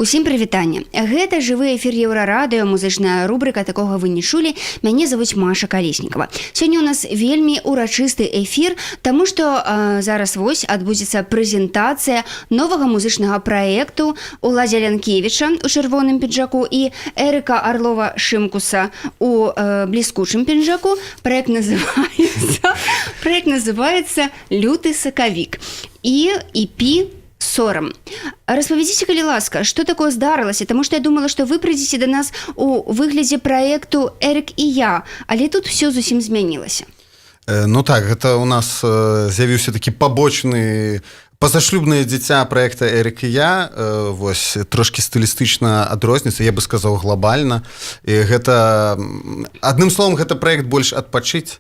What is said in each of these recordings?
Усім прывітанне. Гэта жывы эфір Еўрарадыё, музычная рубрыка «Такога вы не чулі». Мяне завуць Маша Калеснікова. Сёння у нас вельмі урачысты эфір, таму што зараз вось адбудзецца прэзентацыя новага музычнага праекту Уладзя Лянкевіча ў чырвоным пінжаку і Эрыка Арлова-Шымкуса у бліскучым пінжаку. Праект называецца «Люты сакавік» і EP «Сорам». Распавядзіце, калі ласка, што такое здарылася, таму што я думала, што вы прыйдзеце да нас у выглядзе праекту «Эрык і я», але тут все зусім змянілася. Ну так, гэта у нас з'явіўся такі пабочны пазашлюбнае дзіця праекта «Эрык і я», вось, трошкі стылістычна адрозніцца, я бы сказаў, глобальна. І гэта, адным словам, гэта праект больш адпачыць,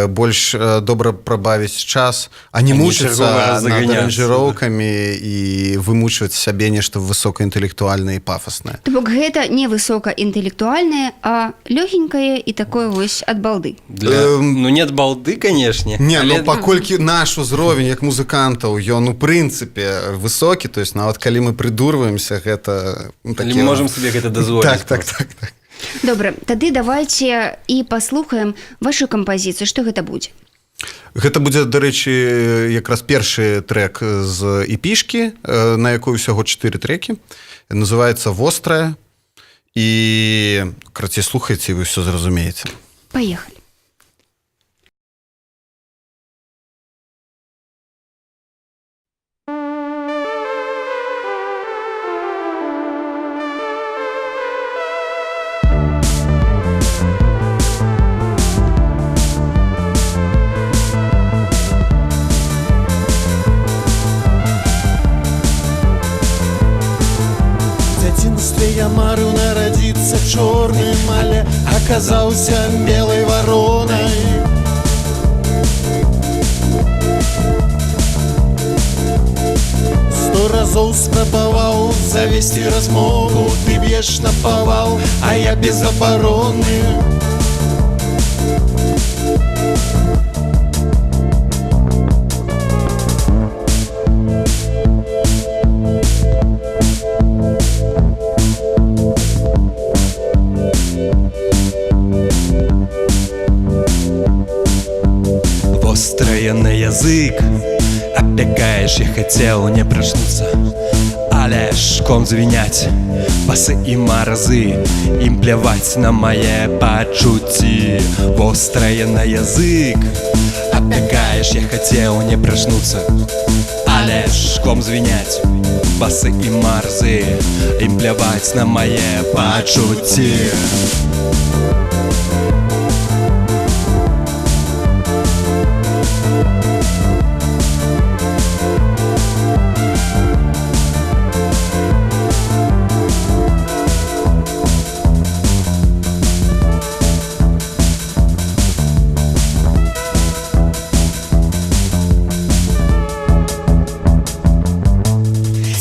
больш добра прабавіць час, а не мучыцца над аранжыроўкамі і вымучваць сябе нешта высокаінтэлектуальнае і пафаснае. То бок гэта не высокаінтэлектуальнае, а лёгенькае і такое вось ад балды. Ну не ад балды, канешне. Не, але... ну паколькі наш узровень як музыкантаў, ён у прынцыпе высокі, то есть нават калі мы прыдурваемся, гэта... Ну, такі... Мы можам сабе гэта дазволіць. Так. Добра, тады давайце і паслухаем вашу кампазіцыю. Што гэта будзе? Гэта будзе, дарэчы, якраз першы трэк з EP-шкі, на якой усяго 4 трэкі. Называецца «Вострая». І, карацей, слухайце, і вы ўсё зразумееце. Паехалі. Я марыў нарадзіцца чорным, але аказаўся белай варонай. Сто разоў спрабаваў завесці размову, ты б'еш на павал, а я без абароны. Вострая на язык, опекаешь, я хотел не проснуться, але шком звенять басы и маразы, им плевать на мои почути. Вострая на язык, опекаешь, я хотел не проснуться, але шком звенять басы и маразы, им плевать на мои почути.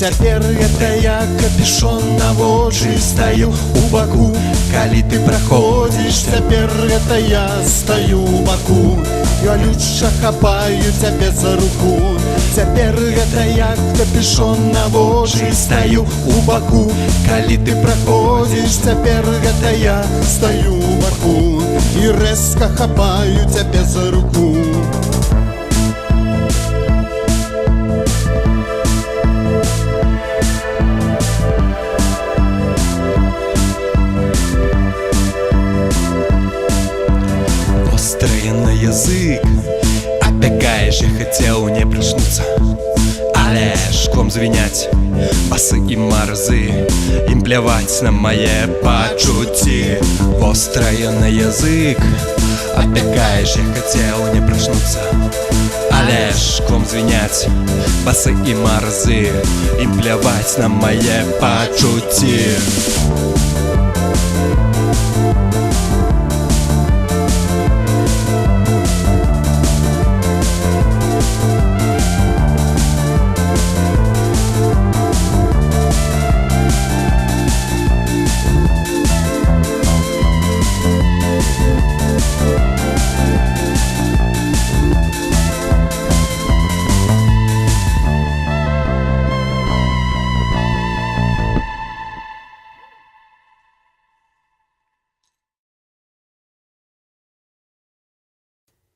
Цяпер гэта я капюшон на вочы стаю у баку, калі ты праходзіш. Цяпер гэта я стаю у баку, колюча хапаю цябе за руку. Цяпер гэта я капюшон на вочы стаю у баку, калі ты праходзіш. Цяпер гэта я стаю у баку і рэзка хапаю цябе за руку. На язык опекаешь, я хотел не проснуться, але шком звенять басы и маразы, им плевать на мои почути. Вострая на язык опекаешь, я хотел не проснуться, але шком звенять басы и маразы, им плевать на мои почути.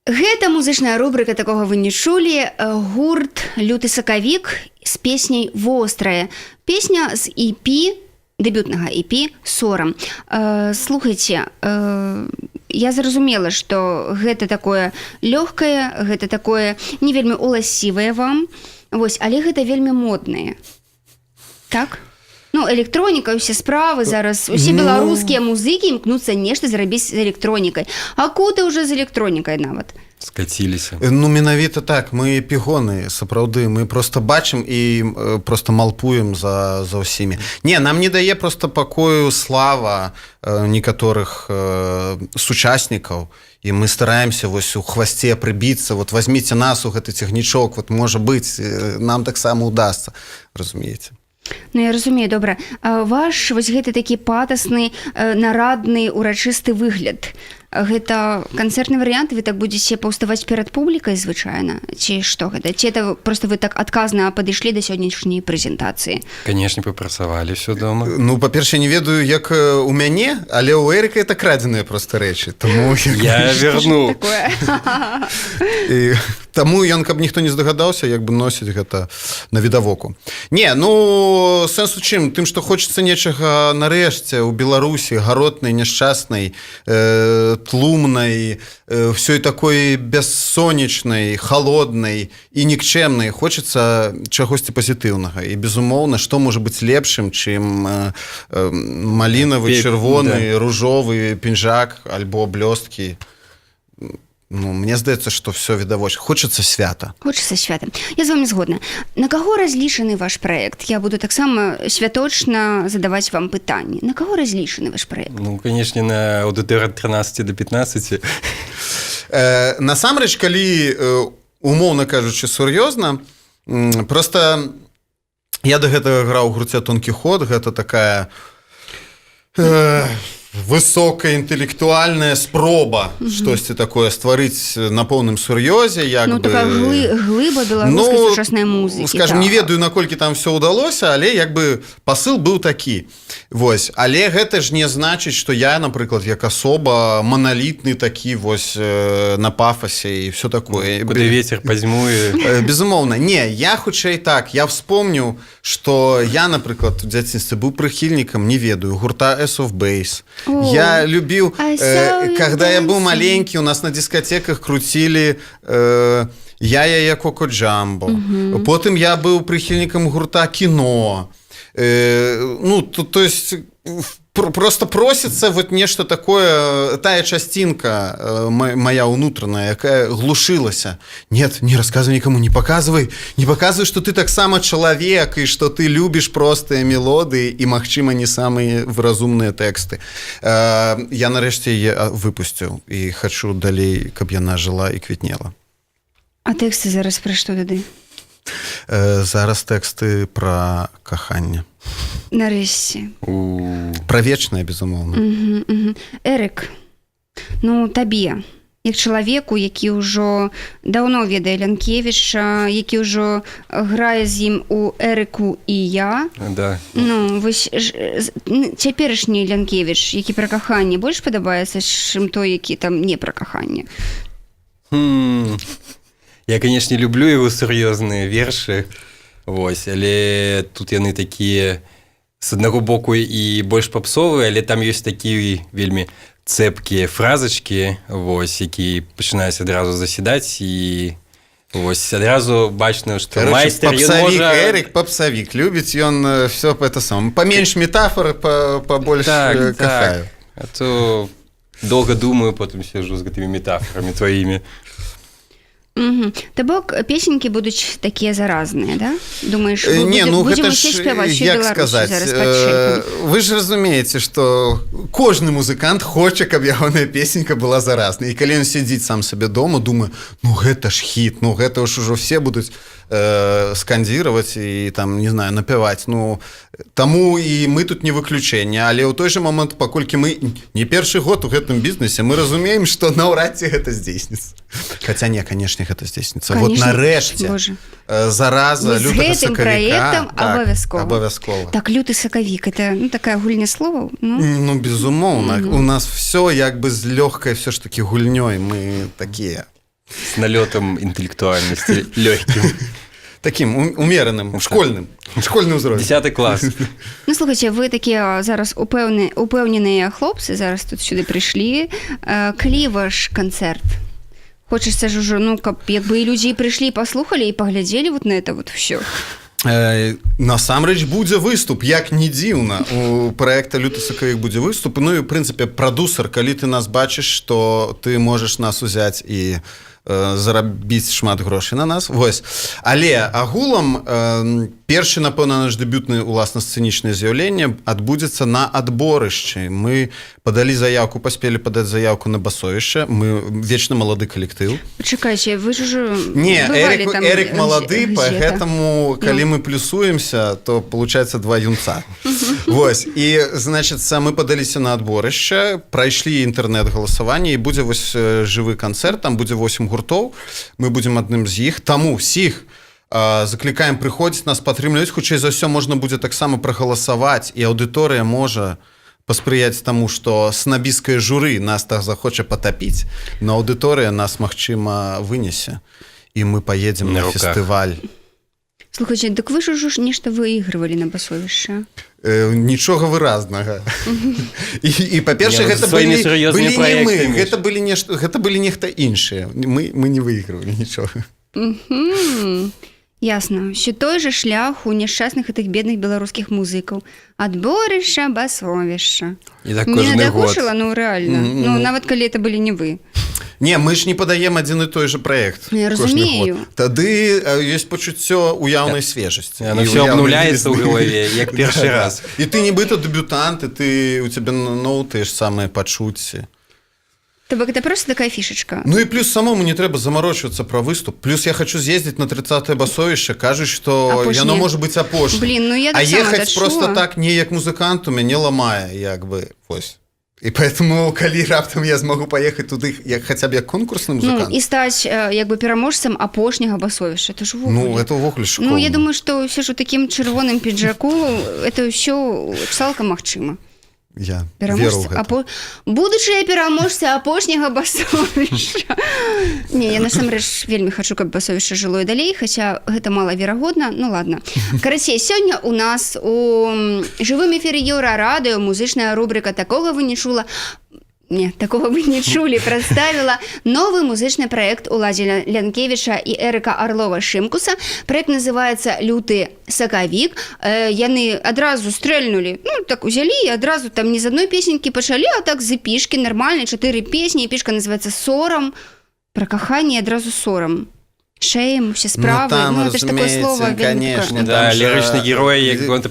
Гэта музычная рубрика такога вы не чулі, гурт «Люты сакавік» з песняй «Вострая». Песня з EP, дэбютнага EP «Сорам». Слухайце, я зразумела, што гэта такое лёгкае, гэта такое не вельмі уласцівае вам, вось, але гэта вельмі моднае. Так? Ну, электроніка, усе справы зараз, усе беларускія музыкі імкнуцца нешта зрабіць з электронікай. А куды ўжо з электронікай нават? Скаціліся. Ну, менавіта так, мы пігоны, сапраўды, мы просто бачым і просто малпуем за ўсімі. Не, нам не дае просто пакою слава некаторых сучаснікаў, і мы стараемся вось у хвасце прыбіцца, вот возьміце нас у гэты цягнічок, вот можа быць, нам таксама удасца, разумееце. Ну, я разумею, добра. Ваш вось гэты такі патасны, нарадны, урачысты выгляд. Гэта канцэртны варыянт, вы так будзеце паўставаць перад публікай звычайна? Ці што гэта? Ці это просто вы так адказна падышлі да сённяшняй прэзентацыі? Канешне, папрацавалі ўсё дома. Ну, па-першае, не ведаю, як у мяне, але ў Эрыка это крадзеныя проста рэчы. Таму Я верну. Таму ён, каб ніхто не здагадаўся, як бы носіць гэта на відавоку. Не, ну, сэнс у чым? Тым, што хочацца нечага нарэшце ў Беларусі, гаротнай, няшчаснай, тлумнай, всёй такой бессонечнай, холоднай і нікчэмнай. Хочацца чагосьці пазітыўнага. І, безумоўна, што можа быць лепшым, чым малінавы, чырвоны, ружовы пінжак альбо блёсткі. Ну, мне здаецца, што ўсё відавочна. Хочацца свята. Хочацца свята. Я з вами згодна. На каго разлічаны ваш праект? Я буду таксама святочна задаваць вам пытанні. На каго разлічаны ваш праект? Ну, канешне, на аўдыторыю ад 13 до 15. Насамрэч, калі, умоўна кажучы, сур'ёзна, просто я да гэтага граў у гурце «Тонкі ход», гэта такая высокая інтэлектуальная спроба штосьці такое стварыць на поўным сур'ёзе, як ну, бы... такая глыба беларускай сучаснай музыкі. Скажем, не ведаю, наколькі там все ўдалося, але як бы пасыл быў такі. Вось. Але гэта ж не значыць, што я, напрыклад, як асоба маналітны такі вось на пафасе і все такое. Куды ветер пазьмуе. Безумоўна. Не, я хутчэй так. Я вспомню, што я, напрыклад, у дзяцінстве быў прыхільнікам, не ведаю, гурта Ace of Base. Я любил, когда я был маленький, у нас на дискотеках крутили «Я Коко Джамбо». Потом я был прихильником гурта «Кино». Ну, то есть... Просто просится вот нечто такое, тая частинка моя внутренняя, якая глушилася. Нет, не рассказывай никому, не показывай, что ты так само человек, и что ты любишь простые мелодии и, магчыма, не самые разумные тексты. Я нарэшце яе выпусціў і хочу далей, каб яна жила і квітнела. А тэксты зараз пра што тады? Зараз тэксты пра каханне. Нарэшце. Пра вечнае, безумоўна. Эрык, ну табе, як чалавеку, які ўжо даўно ведае Лянкевіча, які ўжо грае з ім у «Эрыку і я». Да. Ну, вось цяперашні Лянкевіч, які пра каханне, больш падабаецца, чым той, які там не пра каханне? Я, канешне, люблю его сур'ёзныя вершы, вось, але тут яны такія з аднаго боку і больш папсовыя, але там ёсць такія вельмі цэпкія фразачкі, вось, які пачынаюць адразу засідаць і вось адразу бачна, што майстар ён можа... Эрык папсавік, любіць ён все это сам. Паменш метафор, пабольш кахаю. А то долго думаю, потым сижу з гэтымі метафорамі тваімі. То бок песенькі будуць такія заразныя, да? Думаеш, будзем усе спяваць у Беларусі зараз пад шэйкам? Вы ж разумееце, што кожны музыкант хоча, каб ягоная песенька была заразнай. І калі ён сядзіць сам сабе дома, думае, ну гэта ж хіт, ну гэта ж ужо все будуць скандзіраваць і там, не знаю, напяваць. Ну, таму і мы тут не выключэнне, але ў той жа момант, паколькі мы не першы год у гэтым бізнесе, мы разумеем, што наўрад ці гэта здзейсніцца. Хаця не, канешне, гэта здзейсніцца. Вот нарэшце зараза люты сакавіка. Абавязкова. Так, люты сакавік, это такая гульня словаў? Ну, безумоўна. У нас все як бы з лёгкай все ж таки гульнёй. Мы такія. с налетом интеллектуальности легким. Таким умеренным, школьний узровень. 10 клас. Ну, слухайте, ви такі зараз упевнені хлопці, зараз тут сюди прийшли. Коли ваш концерт? Хочеться ж уже, ну, якби і люди прийшли, послухали і поглядели вот на це вот все. Насамрэч будзе выступ, як не дзіўна. У праекта «Люты сакавік» будзе выступ. Ну і, в прынцыпе, прадусер, калі ты нас бачыш, то ты можаш нас узяць і зарабіць шмат грошай на нас. Вось. Але агулам першы, напэўна, наш дэбютны уласна сцэнічнае з'яўленне адбудзецца на адборышчы. Мы падалі заявку, паспелі падаць заявку на басовішча. Мы вечна малады калектыў. Чакайце, вы ж уже Не, бывалі там Эрик малады, где-то. поэтому, калі мы плюсуемся, то получается 2 юнца. Вось. І, значит, мы падаліся на адборышча, прайшлі інтэрнэт-галасаванне, і будзе вось жывы канцэрт, там будзе 8 гуртоў, мы будзем адным з іх. Таму всіх заклікаем прыходзіць, нас падтрымліваць. Хутчэй за ўсё можна будзе таксама прагаласаваць, і аўдыторыя можа паспрыяць таму, што снабіскае журы нас так захоча патапіць, но аўдыторыя нас, магчыма, вынесе, і мы паедзем на фестываль. Слухайте, дык вы ж ужо нешта выйгрывалі на басовішча. Нічога выразнага. І па-перше, гэта сваімі былі сур'ёзнымі не мы, праектамі. гэта былі нешта іншае. Мы не выйгрывалі нічога. Ясно. Ще той же шлях у няшчасных гэтых бедных беларускіх музыкаў. Адборышча, басовішча. І так Не кожны год. надакучыла, ну рэальна. Ну, нават калі это былі не вы. Не, мы ж не падаем адзін і той же праект. Я разумею. Тады ёсць пачуццё уяўнай свежасці. Оно все обнуляется в голове, як першы раз. І ты нібыта дэбютант, і у цябе тыя ж самыя пачуцці. То бок, это просто такая фішачка. Ну і плюс самому не трэба замарочвацца пра выступ. Плюс я хочу з'ездзіць на 30-е басовішча, кажуць, што Апошняе. яно можа быць апошняе. Блін, ну я А так сама ехаць дачула. просто так не як музыканту мяне ламае, як бы, вось. І поэтому, калі раптам я змагу паехаць туды, як хаця б як конкурсны Ну, музыкант, і стаць як бы пераможцам апошняга басовішча. Это ж увогуле. ну, это ўвогуле школа. Ну, я думаю, што ўсё ж у такім чырвоным піджаку это ўсё цалкам магчыма. Я веру ў гэта. Будучыя пераможцы апошняга басовішча. Не, я насамрэч вельмі хачу, каб басовішча жыло і далей, хаця гэта малаверагодна. Ну ладно. Карацей, сёння у нас у жывым эфіры Еўрарадыё музычная рубрика «Такога вы не чула». Не, такого вы не чулі, прадставіла новы музычны праект Уладзі Лянкевіча і Эрыка Арлова-Шымкуса. Праект называецца «Люты сакавік». Яны адразу стрэльнулі, ну, так узялі і адразу там не з адной песенькі пачалі, а так з эпішкі, нармальнай, 4 песні. Эпішка называецца «Сорам». Пра каханне адразу сорам. Шэйм, усе справы. там, Это ж такое слово. конечно, Да, там лірычны герой, як он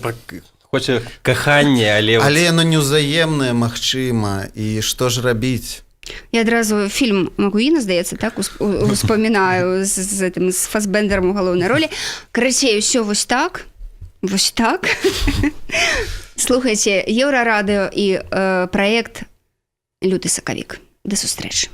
хоча каханне, але... Але яно неўзаемнае, магчыма, і што ж рабіць? Я адразу фільм Макуіна, здаецца, так успамінаю з Фасбендером у галоўнай ролі. Карацей, усё вось так. Вось так. Слухайце, Еўрарадыё і праект «Люты сакавік». Да сустрэчы.